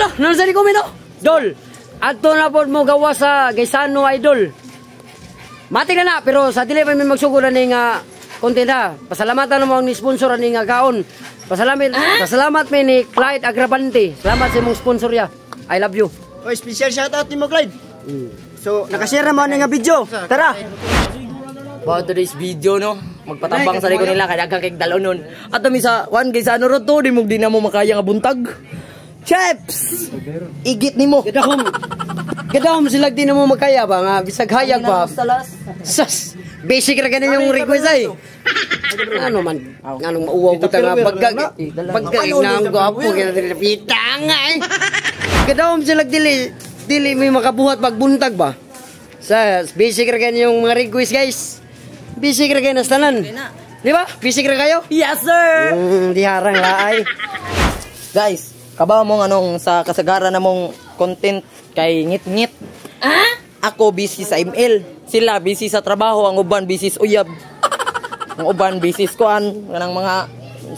Idol, nanon sa comment oh. Dol. Ato na po mo gawa sa Gaisano Idol. Mati na pero sa dili pa may magsuguran ning content ha. Pasalamatan mo ni sponsor ni kaon. Pasalamat mi ni Clyde Agravante. Salamat sa imong sponsor ya. I love you. Oh, special shoutout ni mo Clyde. So, nakashare mo nga video. Tara. About today's video no. Magpatambang sa liko nila kay daghang kay dalonon. At mi sa one Gaisano ro to di mo di na mo makaya nga buntag. Chaps! Igit ni mo. Gadahom sila di na mo makaya ba nga bisag hayag ba. Sas. Basic ra ganun yung request ay. Ano man, anong mauwaw ko nga pagka nang gwapo kaya pitang ay. Gadahom sila dili may makabuhat pagbuntag ba. Sa basic ra ganun yung mga request guys. Basic ra ganun tanan. Di ba? Basic ra kayo? Yes sir. Di harang laay. Guys, kabaw mong anong sa kasagaran namong content kay ngit-ngit. Ako busy sa ML. Sila busy sa trabaho, ang uban busy sa uyab. Ang uban busy sa kuan, kanang mga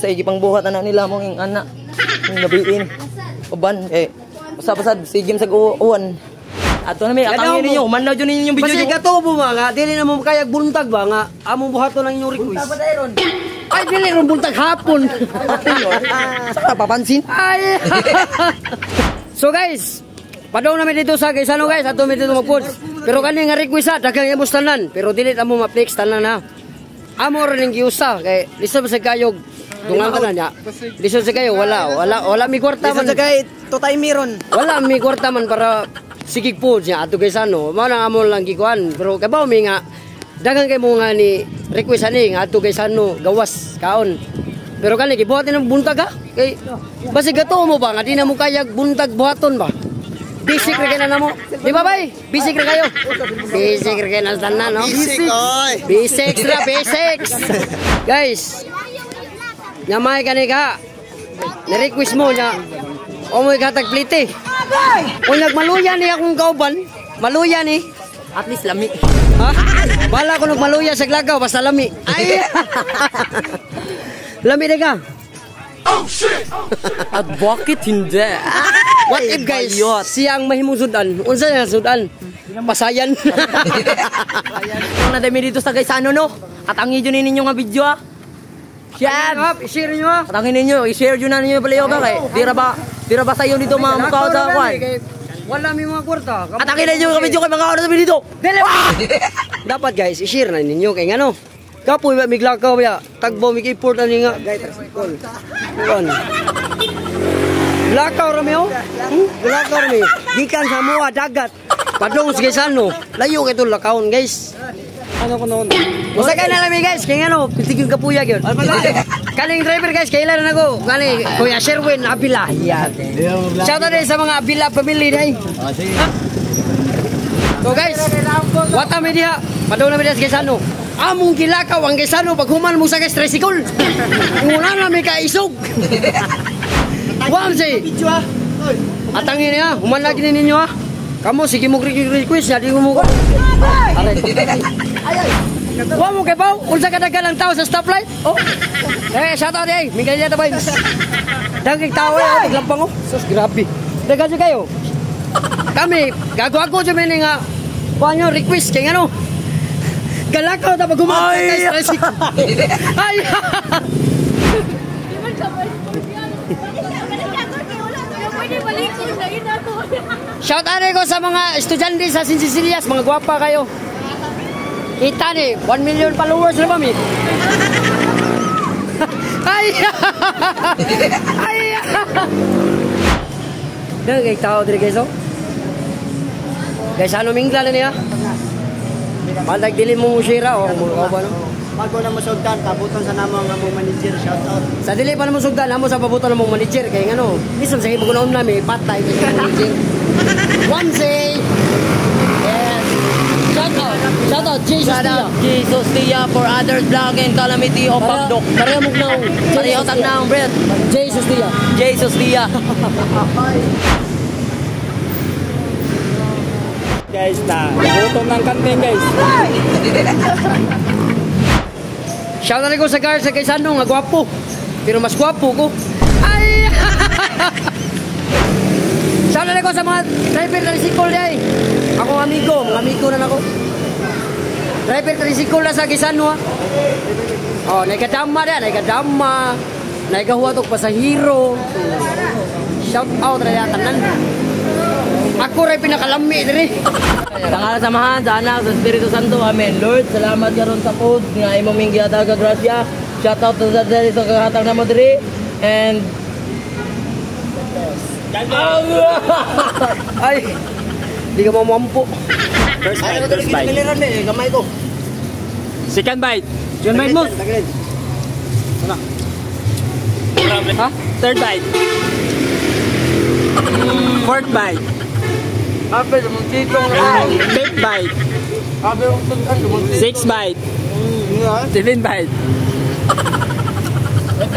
sa igipang buhat ana nila mong ana. Ang gabiin. Uban pasapasad sigim sa uwan. Ato na may atangin ninyo, mandaw jud ninyo yung video. Basi katubo ba nga, dili na mo kayag buntag ba nga among buhaton lang inyong request. Ay, dili ron buntag hapon. Sa papansin. Ay. So guys, padaw namin dito sa Gaisano guys, ato mi dito mag-post. Pero kani nga request daghang imong tanan, pero dili ta mo ma-flex tanan ha. Amo rin ning giusa kay lisod sa kayog dungan tanan ya. Lisod sa kayo wala mi kwarta man. Lisod sa kay tutay miron. Wala mi kwarta man para sigig po niya ato Gaisano. Mao nang amo lang gikuan, pero kabaw mi nga daghang kay mo nga ni request ani nga ato Gaisano gawas kaon. Pero kani gibuhatin ng buntag ha. Kay basi gato mo ba nga di na mo kayag buntag buhaton ba? Basic ra kay na mo. Di ba bay? Basic ra kayo. Basic ra kay na tanan no. Basic ra basics. Guys. Nyamay kani ka. Ni-request mo nya. Omoy katag plite. Kung nagmaluya ni akong kauban, maluya ni. At least lami. Ha? Bala ko nagmaluya sa glagaw basta lami. Ay. Lami na ka. Oh shit! At bakit hindi? What if guys, siyang mahimong sudan? Unsa na sudan? Pasayan. Kung nadami dito sa Gaisano no? Atangin nyo ninyo nga video ha? Share! I-share nyo ha? Atangin ninyo, i-share nyo na ninyo pala yoga kay. Dira ba sayo dito mga mukha sa kwan? Wala may mga kwarta. Atangin ninyo nga video kay mga oras namin dito. Dapat guys, i-share na ninyo kay ngano? Kapoy ba miglakaw ba? Tagbo mig-import ani nga. Kuan. Lakaw ra mi oh. Lakaw ra mi. Gikan sa moa dagat. Padong sa Gaisano. Layo kay to lakawon guys. Ano ko noon? Usa kay na lami guys, kay ngano, pitigin kapuya gyud. Kaning driver guys, kailan na nako? Kani Kuya Sherwin Abila. Shout out sa mga Abila family dai. So guys, wata mi diha. Padong na mi sa Gaisano. Among gilakaw ang Gaisano pag human mo sa tricycle. Mula na may kaisog. Wamsi. Atangin niya, human lagi ninyo ha. Kamu sige mo request ya, di mo. Wa mo kay baw, unsa ka dagan ang tao sa stoplight? Oh. Shout out eh, mingay ta ba? Daging tao eh, glampang oh. Sus grabe. Dagan jud kayo. Kami gago-gago jud mi nga. Paano request kay ano? Galakaw ta pag human sa tricycle. Ay. Shout out ko sa mga estudyante sa San Cecilias, mga gwapa kayo. Kita ni, 1 million followers na ba mi? Ay! Ay! Dahil kay tao dito guys oh. Guys, ano mingla na niya? Malag dili mo musira o ba no? Bago na masugdan, pabuton sa namo nga mo manager, shout out. Sa dili pa na masugdan, namo sa pabuton na mong manager kay ngano. Bisan sa ibo ko na nami patay kay manager. One say. Yes. Shout out Jesus Dia for others vlog and calamity of Pagdok. Pareho mo na. Pareho tag na ang bread. Jesus Dia. Jesus Dia. Guys, gutom ng kanting guys. Shout out ko sa guard sa Gaisano nga gwapo. Pero mas gwapo ko. Ay! ko sa mga driver tricycle niya eh. Ako mga amigo na ako. Driver tricycle na sa Gisano ha. Oh, naikadama na, naikahuwa tong pasahero. Shout out na yan, tanan. Ako rin pinakalami diri. Sa ngalan samahan sa anak sa Espiritu Santo. Amen. Lord, salamat karon sa food nga imong ming gihatag grasya. Shout out to diri sa kahatag namo diri and Ay, di ka mamampo. First bite. Gamay ko. Second bite. Diyan bite mo. Ha? Third bite. Fourth bite. Ape mo titong na. Fifth bite. Ape mo Sixth bite. Seventh bite.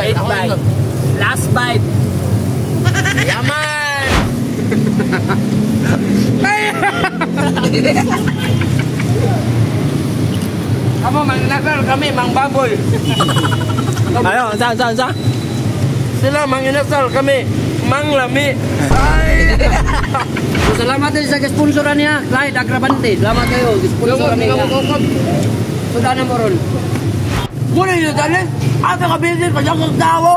Eighth bite. Last bite. Yaman. Kamu mang nakal kami mang baboy. Ano? Saan? Sila mang inasal kami mang lami. Ay. So, salamat din sa sponsoran niya, Clyde Agrabante. Salamat kayo, sponsor kami nga. So, dana mo ron. Muna yun dali. Ate ka busy pa siyang kagtawo.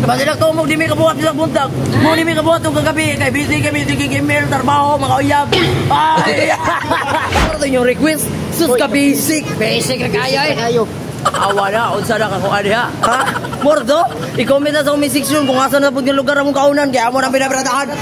Basta nagtumog di may kabuhat sa buntag. Muna di may kabuhat itong kagabi. Kay busy kami, sige email, trabaho, mga uyab. Ay! Ito yung request. Sus ka basic. Basic na kaya eh. Kayo. Awa na, unsa na ka kung ano ha? Ha? Mordo, i-comment na sa comment section kung asan na po yung lugar mong kaunan. Kaya mo nang binabratahan.